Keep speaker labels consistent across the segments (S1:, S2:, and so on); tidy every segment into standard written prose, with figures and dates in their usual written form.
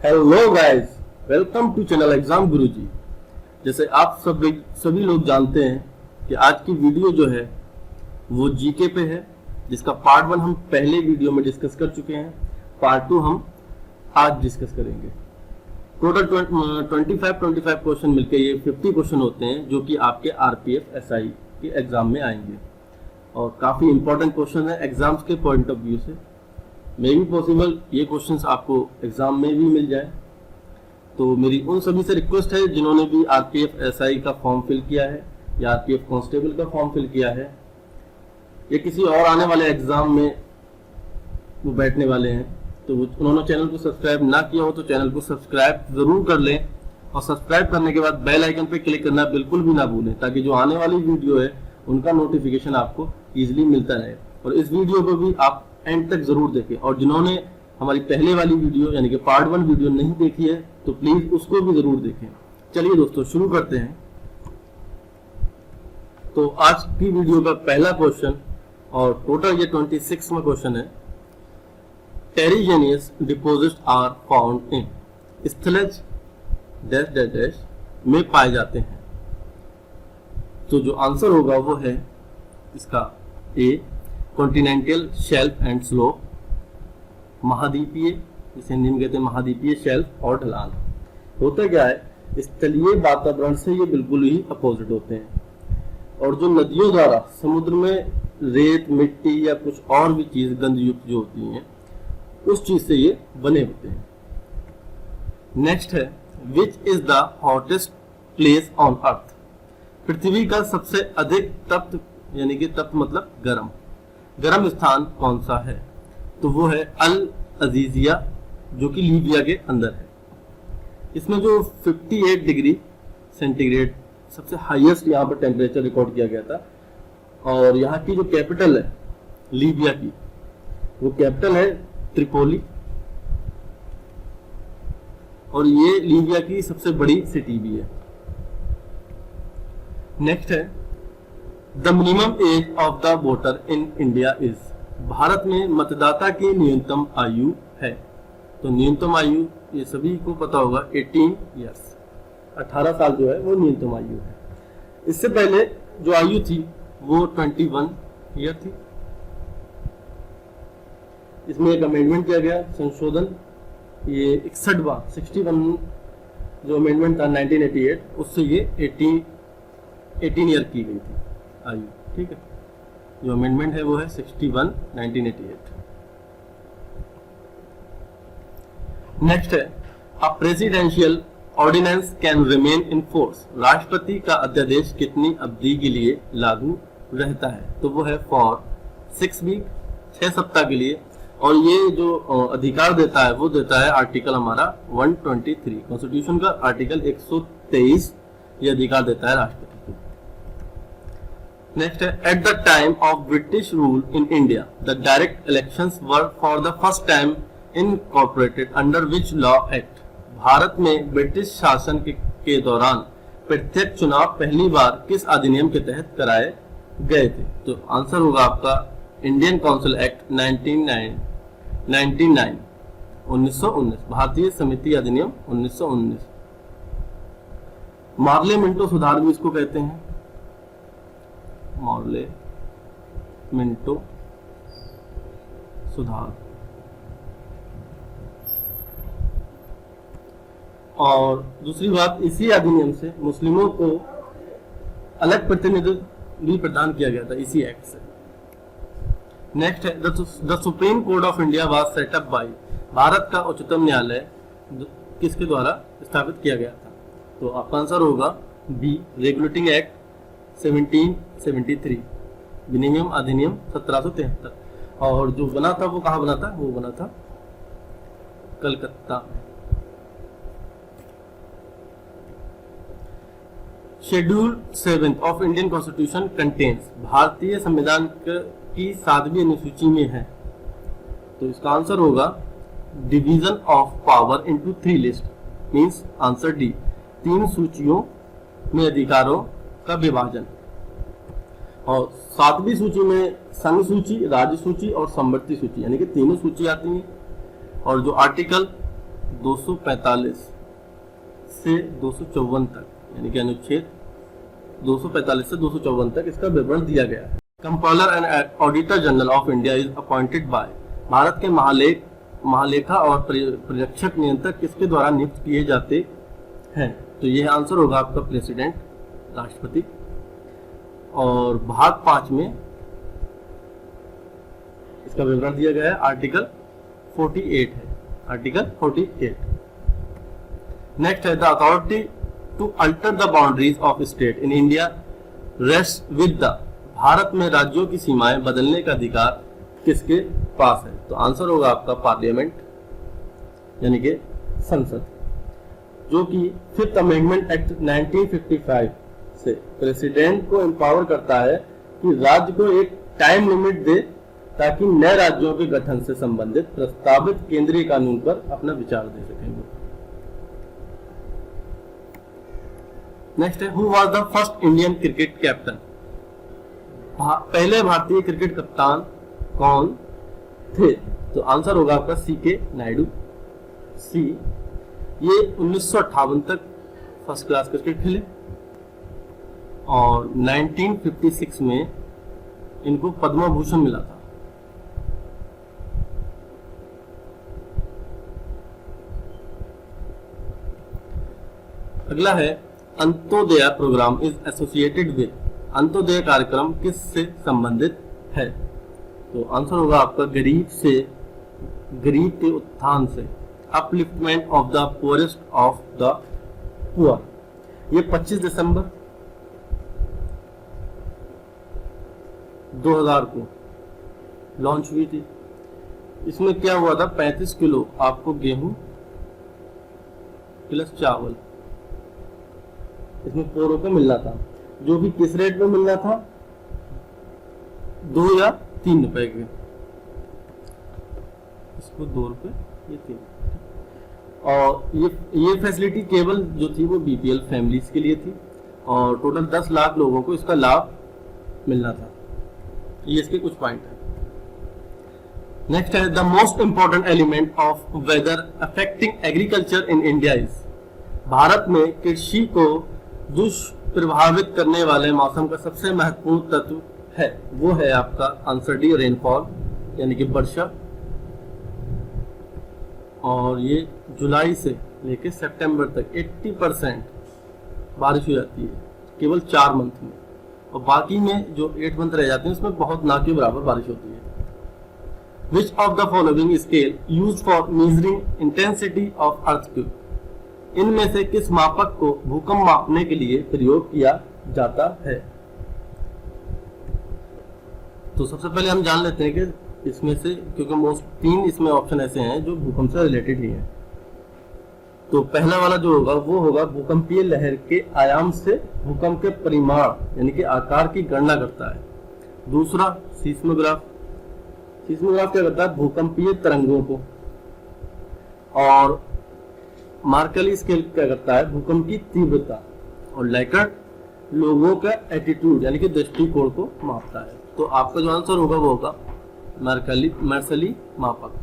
S1: Hello guys, welcome to channel exam Guruji. जैसे आप सभी लोग जानते हैं कि आज की वीडियो जो है वो जीके पे है, जिसका पार्ट 1 हम पहले वीडियो में डिस्कस कर चुके हैं। पार्ट 2 हम आज डिस्कस करेंगे। टोटल 25 क्वेश्चन मिलकर ये 50 क्वेश्चन होते हैं जो कि आपके आरपीएफ एसआई के एग्जाम में आएंगे और काफ़ी इंपॉर्टेंट क्वेश्चन है एग्जाम्स के पॉइंट ऑफ व्यू से। मे भी पॉसिबल ये क्वेश्चंस आपको एग्जाम में भी मिल जाए। तो मेरी उन सभी से रिक्वेस्ट है जिन्होंने भी आरपीएफ एसआई का फॉर्म फिल किया है या आरपीएफ कांस्टेबल का फॉर्म फिल किया है या किसी और आने वाले एग्जाम में वो बैठने वाले हैं, तो उन्होंने चैनल को सब्सक्राइब ना किया हो तो चैनल को सब्सक्राइब जरूर कर लें और सब्सक्राइब करने के बाद बेल आइकन पे क्लिक करना बिल्कुल भी ना भूलें, ताकि जो आने वाली वीडियो है उनका नोटिफिकेशन आपको इजीली मिलता रहे। और इस वीडियो को भी आप एंड तक जरूर देखें, और जिन्होंने हमारी पहले वाली वीडियो यानी कि पार्ट 1 वीडियो नहीं देखी है तो प्लीज उसको भी जरूर देखें। चलिए दोस्तों शुरू करते हैं। तो आज की वीडियो का पहला क्वेश्चन, और टोटल ये 26वां क्वेश्चन है। Terrigenous deposit are found in स्थलज डैश डैश डैश में पाए जाते हैं। तो जो आंसर होगा वो है इसका ए कॉन्टिनेंटल शेल्फ एंड स्लोप, महाद्वीपीय, जिसे हिंदी में कहते हैं महाद्वीपीय शेल्फ और ढलान। होता क्या है, स्थलीय वातावरण से ये बिल्कुल ही अपोजिट होते हैं, और जो नदियों द्वारा समुद्र में रेत मिट्टी या कुछ और भी चीज गंधयुक्त जो होती हैं उस चीज से ये बने होते हैं। नेक्स्ट है which is the hottest place on earth. पृथ्वी का सबसे अधिक तप्त, यानी कि तप्त मतलब गर्म स्थान कौन सा है। तो वो है अल अजीजिया, जो कि लीबिया के अंदर है। इसमें जो 58 डिग्री सेंटीग्रेड सबसे हाईएस्ट यहाँ पर टेम्परेचर रिकॉर्ड किया गया था, और यहाँ की जो कैपिटल है लीबिया की, वो कैपिटल है त्रिपोली, और ये लीबिया की सबसे बड़ी सिटी भी है। नेक्स्ट है the minimum age of the voter in India is. Bharat में मतदाता की न्यूनतम आयु है। तो न्यूनतम आयु ये सभी को पता होगा 18 ईयर्स, 18 साल जो है वो न्यूनतम आयु है। इससे पहले जो आयु थी वो 21 ईयर थी। इसमें एक अमेंडमेंट किया गया, संशोधन, ये 61 जो अमेंडमेंट था 1988, उससे ये 18 ईयर की गई थी आयु। ठीक है, जो अमेंडमेंट है वो है 61 1988। नेक्स्ट है a presidential ordinance can remain in force. राष्ट्रपति का अध्यादेश कितनी अवधि के लिए लागू रहता है। तो वो है फॉर 6 वीक, 6 सप्ताह के लिए। और ये जो अधिकार देता है वो देता है आर्टिकल हमारा 123 कॉन्स्टिट्यूशन का, आर्टिकल 123 ये अधिकार देता है राष्ट्रपति को। नेक्स्ट है at the time of British rule in India the direct elections were for the first time incorporated under which law act. Bharat में ब्रिटिश शासन के दौरान प्रत्यक्ष चुनाव पहली बार किस अधिनियम के तहत कराए गए थे। तो आंसर होगा आपका इंडियन काउंसिल एक्ट 1919, भारतीय समिति अधिनियम 1919। मार्ले मिंटो सुधार भी इसको कहते हैं, मार्ले मिंटो सुधार। और दूसरी बात, इसी अधिनियम से मुस्लिमों को अलग प्रतिनिधित्व भी प्रदान किया गया था इसी एक्ट से। नेक्स्ट है the supreme court of India was set up by. Bharat का उच्चतम न्यायालय किसके द्वारा स्थापित किया गया था। तो आपका आंसर होगा बी रेगुलेटिंग एक्ट 1773, विनिमय अधिनियम 1773। और जो बना था वो कहाँ बना था, वो बना था कलकत्ता में। Schedule 7 of Indian constitution contains. भारतीय संविधान की 7वीं अनुसूची में है। तो इसका आंसर होगा division of power into 3 list, means answer D, 3 सूचियों में अधिकारों का विभाजन। और 7वीं सूची में संघ सूची, राज्य सूची और समवर्ती सूची, यानी कि तीनों सूची आती हैं। और जो आर्टिकल 245 से 254 तक, यानी कि अनुच्छेद 245 से 254 तक इसका विवरण दिया गया है। Compiler and auditor general of India is appointed by, Bharat के महालेखा और परीक्षक नियंत्रक किसके द्वारा नियुक्त किए जाते हैं? तो यह आंसर होगा आपका प्रेसिडेंट, राष्ट्रपति। और भाग 5 में इसका विवरण दिया गया है, आर्टिकल 48 है, आर्टिकल 48। नेक्स्ट है the authority to alter the boundaries of state in India rest with the, Bharat में राज्यों की सीमाएं बदलने का अधिकार किसके पास है? तो आंसर होगा आपका पार्लियामेंट, यानी कि संसद, जो कि 5th अमेंडमेंट एक्ट 1955 से प्रेसिडेंट को एम्पावर करता है कि राज्य को एक टाइम लिमिट दे ताकि नए राज्यों के गठन से संबंधित प्रस्तावित केंद्रीय कानून पर अपना विचार दे सकेंगे। नेक्स्ट है who was the first Indian cricket captain, पहले भारतीय क्रिकेट कप्तान कौन थे? तो आंसर होगा आपका CK नायडू, सी। ये 1958 तक फर्स्ट क्लास क्रिकेट खेले और 1956 में इनको पद्म भूषण मिला था। अगला है Antyodaya programme is associated with, Antyodaya कार्यक्रम किससे संबंधित है? तो आंसर होगा आपका गरीब के उत्थान से, upliftment of the poorest of the poor. ये 25 दिसंबर 2000 को लॉन्च हुई थी। इसमें क्या हुआ था, 35 किलो आपको गेहूं प्लस चावल इसमें पोरों को मिलना था, जो भी किस रेट में मिलना था, 2 या 3 रुपए के, इसको 2 रुपए, ये 3। और ये फैसिलिटी केवल जो थी वो BPL फैमिलीज के लिए थी और टोटल 10 लाख लोगों को इसका लाभ मिलना था। ये इसके कुछ पॉइंट है। नेक्स्ट है the most important element of weather affecting agriculture in India is, Bharat में कृषि को दुष्प्रभावित करने वाले मौसम का सबसे महत्वपूर्ण तत्व है, वो है आपका आंसर डी, रेनफॉल, यानी कि वर्षा। और ये जुलाई से लेकर सितंबर तक 80% बारिश हो जाती है केवल 4 मंथ में, और बाकी में जो 8 मंथ रह जाते हैं उसमें बहुत ना के बराबर बारिश होती है। Which of the following scale used for measuring intensity of earthquake, इनमें से किस मापक को भूकंप मापने के लिए प्रयोग किया जाता है? तो सबसे पहले हम जान लेते हैं कि इसमें से, क्योंकि मोस्ट 3 इसमें ऑप्शन ऐसे हैं जो भूकंप से रिलेटेड ही हैं। तो पहला वाला जो होगा वो होगा भूकंपीय लहर के आयाम से भूकंप के परिमाण यानी कि आकार की गणना करता है। दूसरा सीस्मोग्राफ, सीस्मोग्राफ क्या करता है, भूकंपीय तरंगों को। और मार्कली स्केल क्या करता है, भूकंप की तीव्रता। और लैकर्ट लोगों का एटीट्यूड यानी कि दृष्टिकोण को मापता है। तो आपका जो आंसर होगा वो होगा मार्शली मापक।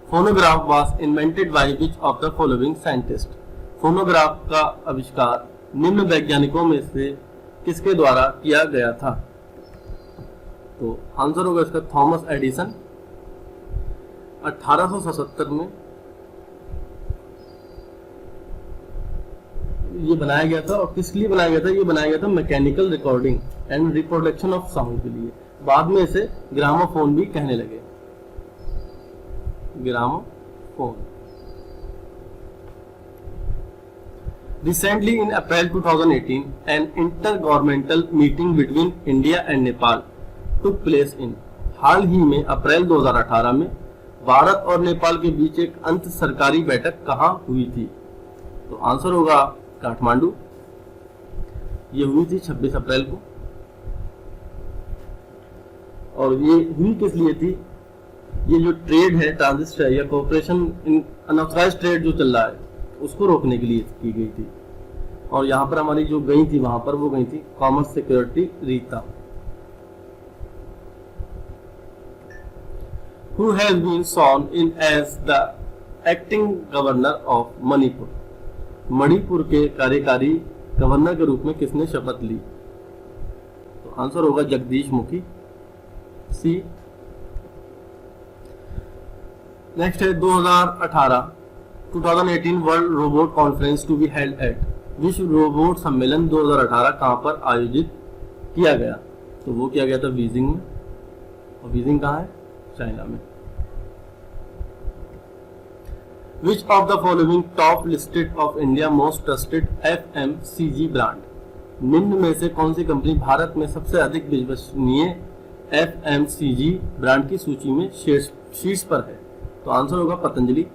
S1: Phonograph was invented by which of the following scientist, phonograph का आविष्कार निम्न वैज्ञानिकों में से किसके द्वारा किया गया था? तो आंसर होगा इसका थॉमस एडिसन। 1877 में ये बनाया गया था। और किस लिए बनाया गया था? ये बनाया गया था mechanical recording and reproduction of sound के लिए। बाद में इसे ग्रामोफोन भी कहने लगे, gramophone. Recently in April 2018, an intergovernmental meeting between India and Nepal took place in, हाल ही में अप्रैल 2018 में भारत और नेपाल के बीच एक अंतर सरकारी बैठक कहाँ हुई थी? तो आंसर होगा काठमांडू। ये हुई थी 26 अप्रैल को। और ये हुई किस लिए थी? ये जो ट्रेड है, ट्रांजिट है या कोऑपरेशन इन अनऑथराइज्ड ट्रेड जो चल रहा है उसको रोकने के लिए की गई थी। और यहाँ पर हमारी जो गई थी वहां पर वो गई थी commerce security Rita. Who has been sworn in as the acting governor of Manipur? Manipur के कार्यकारी गवर्नर के रूप में किसने शपथ ली? तो आंसर होगा जगदीश मुखी, सी। नेक्स्ट है 2018 world robot conference to be held at. विश्व रोबोट सम्मेलन 2018 कहां पर आयोजित किया गया? तो वो किया गया था बीजिंग में, और बीजिंग कहाँ है? चाइना में। Which of the following top listed of India most trusted FMCG brand? निम्न में से कौन सी कंपनी भारत में सबसे अधिक विश्वसनीय FMCG ब्रांड की सूची में शीर्ष पर है? तो आंसर होगा पतंजलि।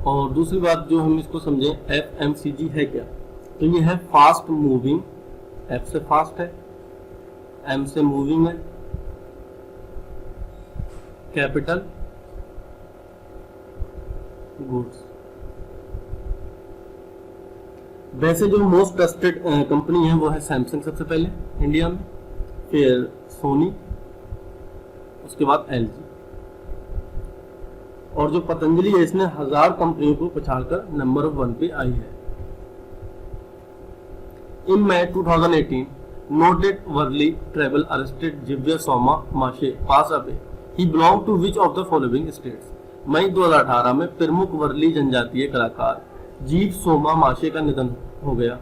S1: और दूसरी बात जो हम इसको समझें, FMCG है क्या? तो ये है फास्ट मूविंग, F से फास्ट है, M से मूविंग है, कैपिटल गुड्स। वैसे जो मोस्ट ट्रस्टेड कंपनी है वो है सैमसंग सबसे पहले इंडिया में, फिर सोनी, उसके बाद LG, और जो पतंजलि है इसने 1000 कंपनियों को पछाड़कर नंबर 1 पे आई है। In May 2018, noted Worli travel arrested Jivya Soma Mashe pass away. He belonged to which of the following states? मई 2018 में प्रमुख वर्ली जनजातीय कलाकार जीव सोमा माशे का निधन हो गया।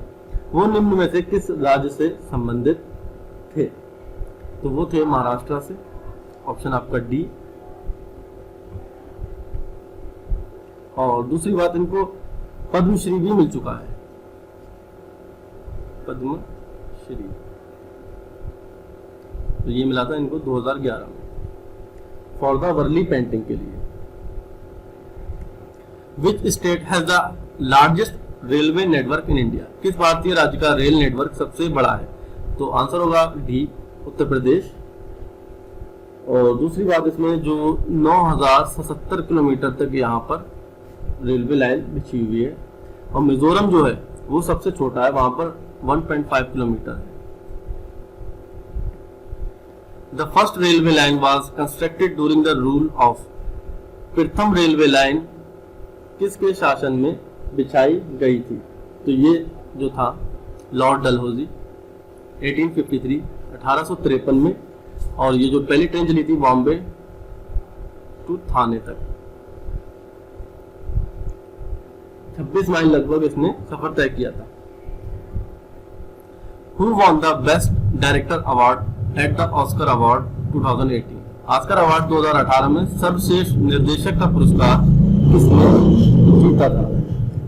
S1: वो निम्न में से किस राज्य से संबंधित थे? तो वो थे महाराष्ट्र से, ऑप्शन आपका डी। और दूसरी बात, इनको पद्मश्री भी मिल चुका है, पद्मश्री। तो ये मिला था इनको 2011 में फॉर द वर्ली पेंटिंग के लिए। Which state has the largest railway network in India? किस भारतीय राज्य का रेल नेटवर्क सबसे बड़ा है? तो आंसर होगा डी, उत्तर प्रदेश। और दूसरी बात, इसमें जो 9077 किलोमीटर तक यहाँ पर रेलवे लाइन बिछी हुई है, और मिजोरम जो है वो सबसे छोटा है, वहां पर 1.5 किलोमीटर है। The first railway line was constructed during the rule of प्रथम रेलवे लाइन किसके शासन में बिछाई गई थी? तो ये जो था लॉर्ड डलहौजी 1853 में, और ये जो पहली ट्रेन चली थी बॉम्बे टू थाने तक, 26 माइल लगभग इसने सफर तय किया था। Who won the Best Director Award at the Oscar Award 2018? Oscar award 2018 में सर्वश्रेष्ठ निर्देशक का पुरस्कार किसने जीता था?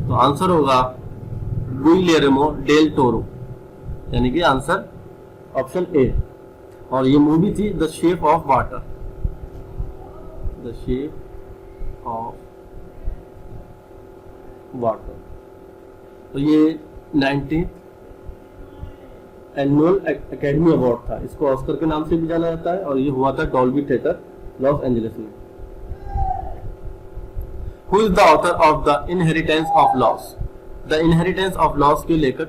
S1: तो आंसर होगा गुइलेर्मो डेल टोरो, यानी कि आंसर ऑप्शन ए। और ये मूवी थी the shape of water, the shape of water. तो ये 19th एनुअल एकेडमी अवार्ड था, इसको ऑस्कर के नाम से भी जाना जाता है, और ये हुआ था डॉल्बी थिएटर लॉस एंजलिस में। Who is the author of the inheritance of loss? The inheritance of loss के लेखक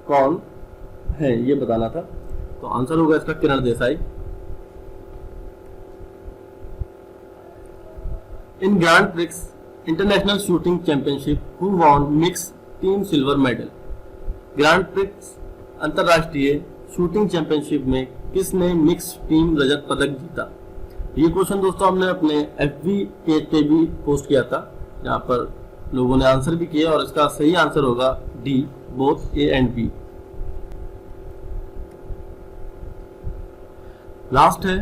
S1: कौन है ये बताना था। तो आंसर होगा इसका Kiran Desai. In grand prix international shooting championship who won mix team silver medal? Grand prix अंतरराष्ट्रीय शूटिंग चैंपियनशिप में किसने मिक्स टीम रजत पदक जीता? ये क्वेश्चन दोस्तों हमने अपने FB पेज पे भी पोस्ट किया था, जहां पर लोगों ने आंसर भी किया, और इसका सही आंसर होगा D, both A and B. Last है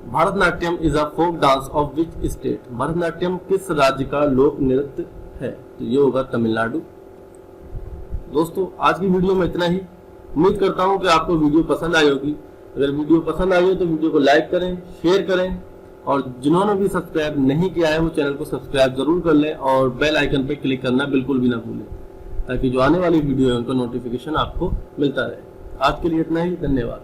S1: Bharatanatyam is a folk dance of which state? Bharatanatyam किस राज्य का लोक नृत्य है? तो ये होगा तमिलनाडु। दोस्तों आज की वीडियो में इतना ही। उम्मीद करता हूं कि आपको वीडियो पसंद आई होगी। अगर वीडियो पसंद आई हो तो वीडियो को लाइक करें, शेयर करें, और जिन्होंने भी सब्सक्राइब नहीं किया है वो चैनल को सब्सक्राइब जरूर कर लें, और बेल आइकन पर क्लिक करना बिल्कुल भी ना भूलें, ताकि जो आने वाली वीडियो है उनका नोटिफिकेशन आपको मिलता रहे। आज के लिए इतना ही, धन्यवाद।